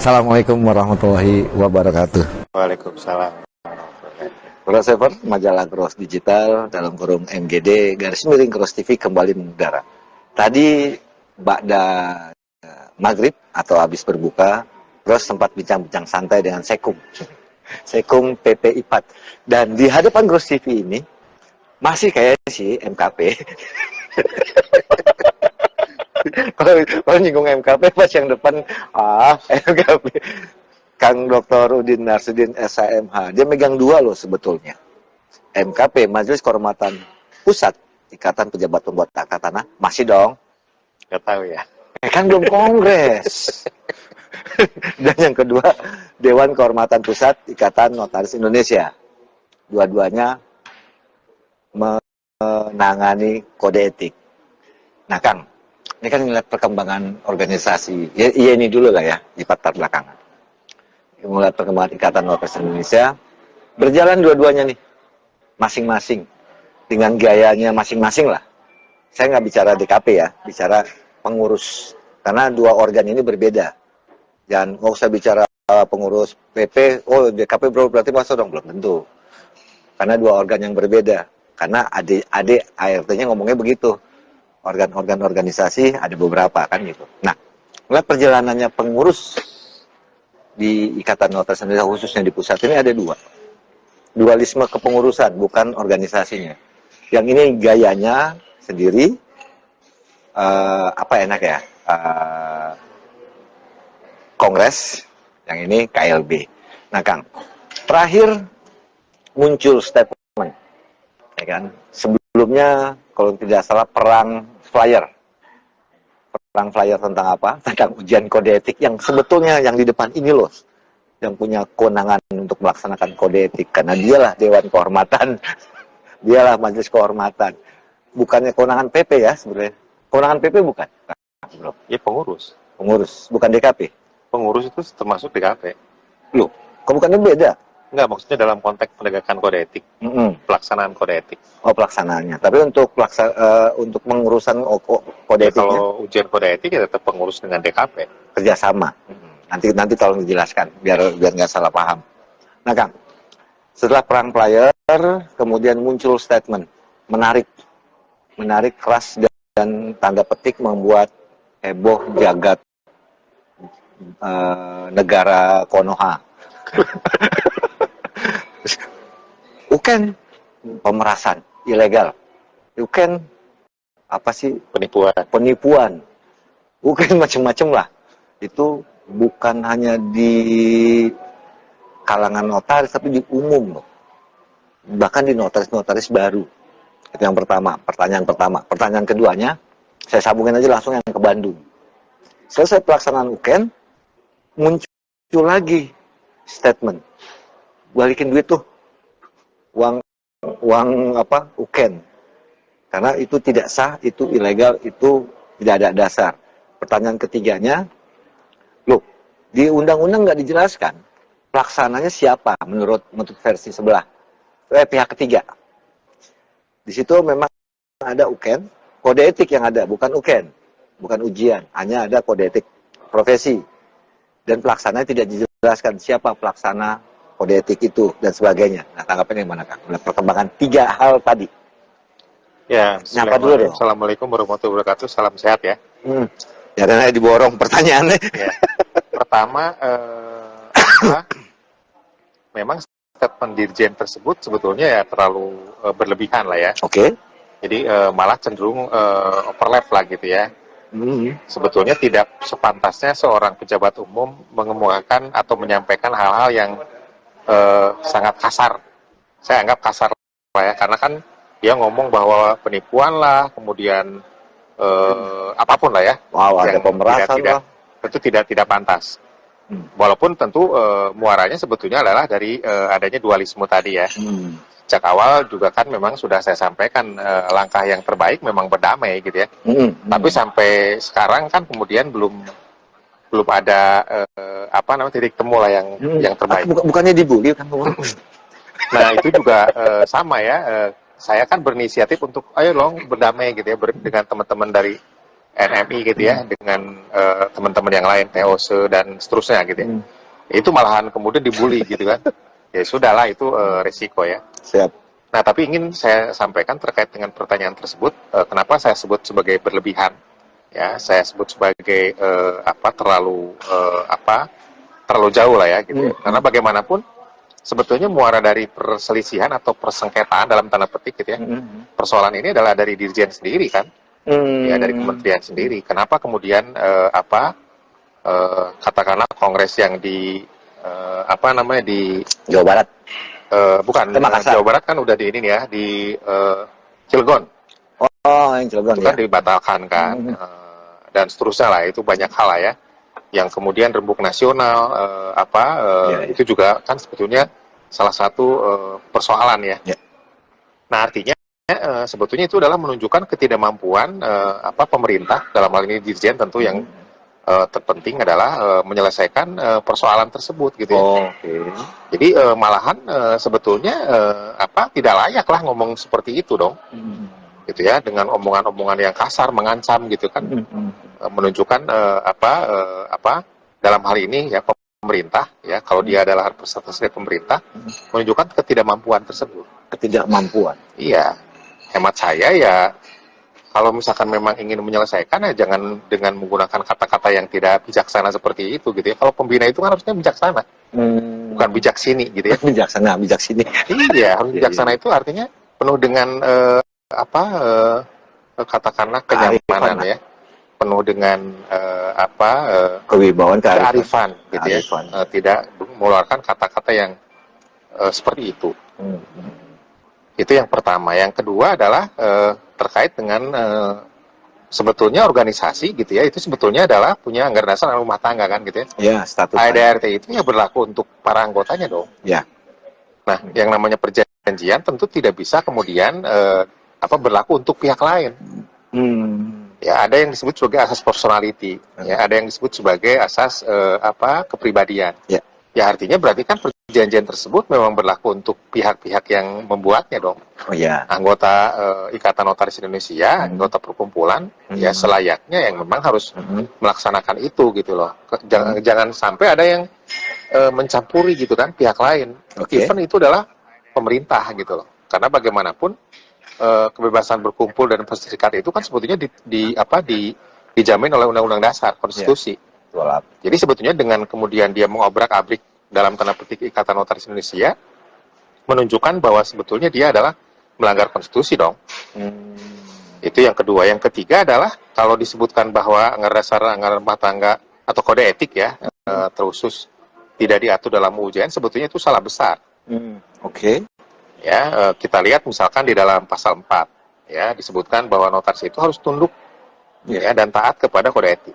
Assalamualaikum warahmatullahi wabarakatuh. Waalaikumsalam. Crossover, majalah Cross Digital dalam kurung MGD garis miring Cross TV kembali mengudara. Tadi Ba'da maghrib atau habis berbuka, Cross sempat bincang-bincang santai dengan Sekung. Sekung PP IPAT. Dan di hadapan Cross TV ini masih kayak si MKP. Kalau nyinggung MKP pas yang depan MKP. Kang Dr. Udin Narsudin SHMH, dia megang dua loh sebetulnya. MKP, Majelis Kehormatan Pusat Ikatan Pejabat Pembuat Akta Tanah, masih dong. Gak tahu ya. Kan belum kongres. Dan yang kedua, Dewan Kehormatan Pusat Ikatan Notaris Indonesia. Dua-duanya menangani kode etik. Nah Kang, ini kan ngeliat perkembangan organisasi. Ya, ini dulu lah ya, di latar belakangan. Mulai perkembangan Ikatan Notaris Indonesia berjalan dua-duanya nih masing-masing dengan gayanya masing-masing lah. Saya nggak bicara DKP ya, bicara pengurus karena dua organ ini berbeda. Jangan nggak usah bicara pengurus PP, oh DKP bro berarti masuk dong, belum tentu. Karena dua organ yang berbeda. Karena adik ART-nya ngomongnya begitu. Organ-organ organisasi ada beberapa kan gitu. Nah, melihat perjalanannya pengurus di Ikatan Notaris Indonesia khususnya di pusat ini ada dua. Dualisme kepengurusan, bukan organisasinya. Yang ini gayanya sendiri, apa enak ya, Kongres, yang ini KLB. Nah Kang, terakhir muncul statement, ya kan? Sebelumnya kalau tidak salah perang flyer tentang apa? Tentang ujian kode etik yang sebetulnya yang di depan ini loh yang punya kewenangan untuk melaksanakan kode etik karena dialah Dewan Kehormatan, dialah Majelis Kehormatan. Bukannya kewenangan PP ya sebenarnya. Kewenangan PP bukan? Nah, belum. Ya pengurus. Pengurus, bukan DKP. Pengurus itu termasuk DKP. Loh, kok bukannya beda? Enggak, maksudnya dalam konteks penegakan kode etik. Pelaksanaan kode etik. Oh, pelaksanaannya. Tapi untuk untuk mengurusan kode Ya, etiknya kalau ujian kode etik ya tetap pengurus dengan DKP. kerjasama. Nanti tolong dijelaskan biar nggak salah paham. Nah Kang, setelah perang player kemudian muncul statement menarik keras dan tanda petik membuat heboh jagat negara Konoha. Uken pemerasan ilegal. Uken apa sih? Penipuan. Uken macam-macam lah. Itu bukan hanya di kalangan notaris tapi di umum loh. Bahkan di notaris baru. Itu yang pertama, pertanyaan pertama. Pertanyaan keduanya, saya sambungin aja langsung yang ke Bandung. Selesai pelaksanaan UKN, muncul lagi statement. Balikin duit tuh. Uang apa? UKN. Karena itu tidak sah, itu ilegal, itu tidak ada dasar. Pertanyaan ketiganya, loh, di undang-undang nggak dijelaskan pelaksananya siapa menurut versi sebelah pihak ketiga. Di situ memang ada UKN, kode etik yang ada, bukan UKN, bukan ujian, hanya ada kode etik profesi dan pelaksananya tidak dijelaskan siapa pelaksana kode etik itu dan sebagainya. Nah, tanggapannya gimana Kang? Perkembangan tiga hal tadi. Ya, nyapa dulu dong. Assalamualaikum warahmatullahi wabarakatuh, salam sehat ya. Ya, karena diborong pertanyaannya. Ya. Pertama, memang statement dirjen tersebut sebetulnya ya terlalu berlebihan lah ya. Oke. Jadi malah cenderung overlap lah gitu ya. Sebetulnya tidak sepantasnya seorang pejabat umum mengemukakan atau menyampaikan hal-hal yang sangat kasar. Saya anggap kasar lah ya, karena kan dia ngomong bahwa penipuan lah, kemudian apapun lah ya. Wow, ada pemerasan lah. Tentu tidak pantas. Walaupun tentu muaranya sebetulnya adalah dari adanya dualisme tadi ya. Sejak awal juga kan memang sudah saya sampaikan langkah yang terbaik memang berdamai gitu ya. Tapi sampai sekarang kan kemudian belum ada titik temu lah yang terbaik. Bukannya dibully kan? Nah itu juga sama ya. Saya kan berinisiatif untuk ayo berdamai gitu ya dengan teman-teman dari NMI gitu ya, dengan teman-teman yang lain, TOSE dan seterusnya gitu ya. Itu malahan kemudian dibully gitu kan. Ya sudahlah, itu resiko ya. Siap. Nah, tapi ingin saya sampaikan terkait dengan pertanyaan tersebut, kenapa saya sebut sebagai berlebihan? Ya, saya sebut sebagai terlalu jauh lah ya gitu. Karena bagaimanapun sebetulnya muara dari perselisihan atau persengketaan dalam tanda petik gitu ya. Persoalan ini adalah dari Dirjen sendiri kan. Ya, dari kementerian sendiri. Kenapa kemudian katakanlah kongres yang di di Jawa Barat. bukan Jawa Barat kan udah di ini ya, di Cilegon. Oh, yang Cilegon Itu ya. kan dibatalkan kan. Dan seterusnya lah, itu banyak hal lah ya. Yang kemudian rembuk nasional itu juga kan sebetulnya salah satu persoalan ya. Nah, artinya sebetulnya itu adalah menunjukkan ketidakmampuan pemerintah, dalam hal ini Dirjen tentu yang terpenting adalah menyelesaikan persoalan tersebut gitu ya. Jadi malahan sebetulnya tidak layak lah ngomong seperti itu dong. Gitu ya, dengan omongan-omongan yang kasar, mengancam gitu kan. Menunjukkan dalam hal ini ya pemerintah ya, kalau dia adalah representasi dari pemerintah, menunjukkan ketidakmampuan tersebut. Ketidakmampuan. Iya. Hemat saya ya, kalau misalkan memang ingin menyelesaikan ya jangan dengan menggunakan kata-kata yang tidak bijaksana seperti itu gitu ya. Kalau pembina itu kan harusnya bijaksana, bukan bijaksini gitu ya. Bijaksana, bijaksini. Iya, harus bijaksana itu artinya penuh dengan katakanlah kenyamanan ya, penuh dengan kewibawaan, kearifan gitu ya. Tidak mengeluarkan kata-kata yang seperti itu. Itu yang pertama. Yang kedua adalah terkait dengan sebetulnya organisasi gitu ya, itu sebetulnya adalah punya anggaran dasar rumah tangga kan gitu ya. Ya, status ADART itu ya berlaku untuk para anggotanya dong. Ya. Nah, yang namanya perjanjian tentu tidak bisa kemudian berlaku untuk pihak lain. Ya, ada yang disebut sebagai asas personality, ya, ada yang disebut sebagai asas kepribadian. Ya. Ya, artinya berarti kan perjanjian tersebut memang berlaku untuk pihak-pihak yang membuatnya dong. Oh ya. Anggota Ikatan Notaris Indonesia, anggota perkumpulan, ya selayaknya yang memang harus melaksanakan itu gitu loh. Jangan sampai ada yang mencampuri gitu kan pihak lain. Even itu adalah pemerintah gitu loh. Karena bagaimanapun kebebasan berkumpul dan berserikat itu kan sebetulnya dijamin oleh Undang-Undang Dasar, Konstitusi. Jadi sebetulnya dengan kemudian dia mengobrak-abrik dalam tanda petik Ikatan Notaris Indonesia, menunjukkan bahwa sebetulnya dia adalah melanggar konstitusi dong. Itu yang kedua. Yang ketiga adalah kalau disebutkan bahwa anggaran dasar, anggaran rumah tangga atau kode etik ya terusus tidak diatur dalam UJN, sebetulnya itu salah besar. Ya, kita lihat misalkan di dalam pasal 4 ya disebutkan bahwa notaris itu harus tunduk ya dan taat kepada kode etik.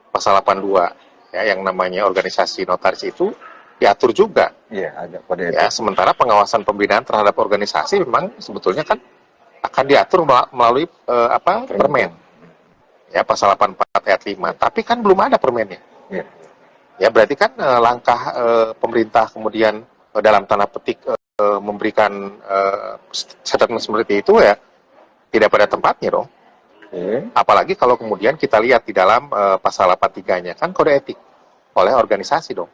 Pasal 82 ya yang namanya organisasi notaris itu diatur juga. Ada kode etik. Ya, sementara pengawasan pembinaan terhadap organisasi memang sebetulnya kan akan diatur melalui permen. Ya, pasal 84 ayat 5. Tapi kan belum ada permennya. Ya, berarti kan langkah pemerintah kemudian dalam tanda petik memberikan statement seperti itu ya tidak pada tempatnya dong. Apalagi kalau kemudian kita lihat di dalam pasal 83-nya kan kode etik oleh organisasi dong.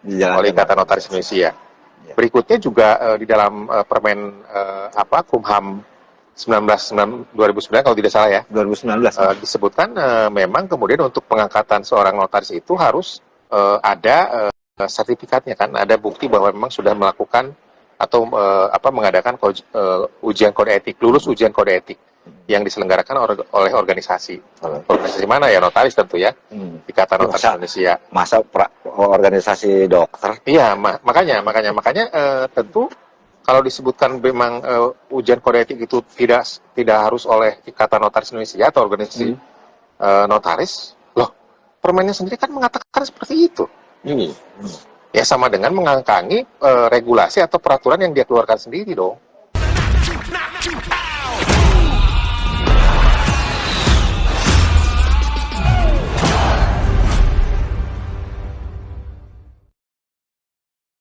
Oleh Ikatan Notaris Indonesia. Berikutnya juga di dalam Permen Kumham 2009 kalau tidak salah ya. 2019. Disebutkan memang kemudian untuk pengangkatan seorang notaris itu harus ada sertifikatnya kan, ada bukti bahwa memang sudah melakukan atau mengadakan ujian kode etik, lulus ujian kode etik yang diselenggarakan oleh organisasi. Organisasi mana ya? Notaris tentu ya. Ikatan Notaris Indonesia. Masa organisasi dokter? Iya, makanya tentu kalau disebutkan memang ujian kode etik itu tidak harus oleh Ikatan Notaris Indonesia atau organisasi notaris, loh, permennya sendiri kan mengatakan seperti itu. Ya sama dengan mengangkangi regulasi atau peraturan yang dia keluarkan sendiri dong.